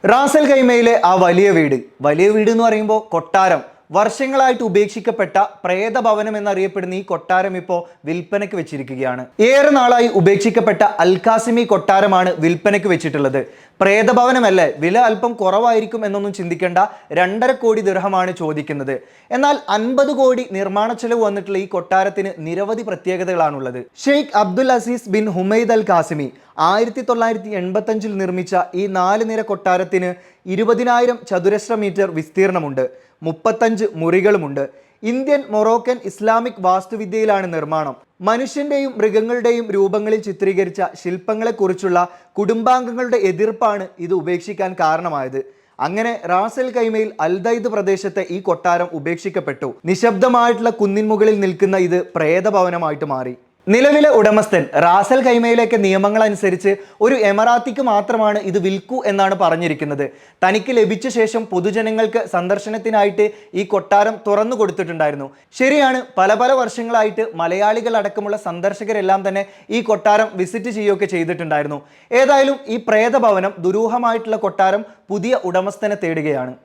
Ras al ഖൈമയിലെ ആ വലിയ വീട് എന്ന് പറയുമ്പോൾ കൊട്ടാരം, വർഷങ്ങളായിട്ട് ഉപേക്ഷിക്കപ്പെട്ട പ്രേതഭവനം എന്നറിയപ്പെടുന്ന ഈ കൊട്ടാരം ഇപ്പോൾ വിൽപ്പനയ്ക്ക് വെച്ചിരിക്കുകയാണ്. ഏറെ നാളായി ഉപേക്ഷിക്കപ്പെട്ട അൽകാസിമി കൊട്ടാരമാണ് വിൽപ്പനയ്ക്ക് വെച്ചിട്ടുള്ളത്. പ്രേതഭവനമല്ലേ, വില അല്പം കുറവായിരിക്കും എന്നൊന്നും ചിന്തിക്കേണ്ട. 2.5 കോടി ദിർഹമാണ് ചോദിക്കുന്നത്. എന്നാൽ 50 കോടി നിർമ്മാണ ചെലവ് വന്നിട്ടുള്ള ഈ കൊട്ടാരത്തിന് നിരവധി പ്രത്യേകതകളാണുള്ളത്. Sheikh Abdul Aziz bin Humaid Al Qasimi 1985 നിർമ്മിച്ച ഈ 4 നിര കൊട്ടാരത്തിന് 20,000 ചതുരശ്ര മീറ്റർ വിസ്തീർണമുണ്ട്. 35 മുറികളുമുണ്ട്. ഇന്ത്യൻ, മൊറോക്കൻ, ഇസ്ലാമിക് വാസ്തുവിദ്യയിലാണ് നിർമ്മാണം. മനുഷ്യന്റെയും മൃഗങ്ങളുടെയും രൂപങ്ങളിൽ ചിത്രീകരിച്ച ശില്പങ്ങളെക്കുറിച്ചുള്ള കുടുംബാംഗങ്ങളുടെ എതിർപ്പാണ് ഇത് ഉപേക്ഷിക്കാൻ കാരണമായത്. അങ്ങനെ റാസൽ ഖൈമയിൽ അൽദൈദ് പ്രദേശത്തെ ഈ കൊട്ടാരം ഉപേക്ഷിക്കപ്പെട്ടു. നിശബ്ദമായിട്ടുള്ള കുന്നിൻ മുകളിൽ നിൽക്കുന്ന ഇത് പ്രേതഭവനമായിട്ട് മാറി. നിലവിലെ ഉടമസ്ഥൻ റാസൽ ഖൈമയിലേക്ക് നിയമങ്ങൾ അനുസരിച്ച് ഒരു എമറാത്തിക്ക് മാത്രമാണ് ഇത് വിൽക്കൂ എന്നാണ് പറഞ്ഞിരിക്കുന്നത്. തനിക്ക് ലഭിച്ച ശേഷം പൊതുജനങ്ങൾക്ക് സന്ദർശനത്തിനായിട്ട് ഈ കൊട്ടാരം തുറന്നു കൊടുത്തിട്ടുണ്ടായിരുന്നു. ശരിയാണ്, പല വർഷങ്ങളായിട്ട് മലയാളികൾ അടക്കമുള്ള സന്ദർശകരെല്ലാം തന്നെ ഈ കൊട്ടാരം വിസിറ്റ് ചെയ്യുകയൊക്കെ ചെയ്തിട്ടുണ്ടായിരുന്നു. ഏതായാലും ഈ പ്രേതഭവനം, ദുരൂഹമായിട്ടുള്ള കൊട്ടാരം പുതിയ ഉടമസ്ഥനെ തേടുകയാണ്.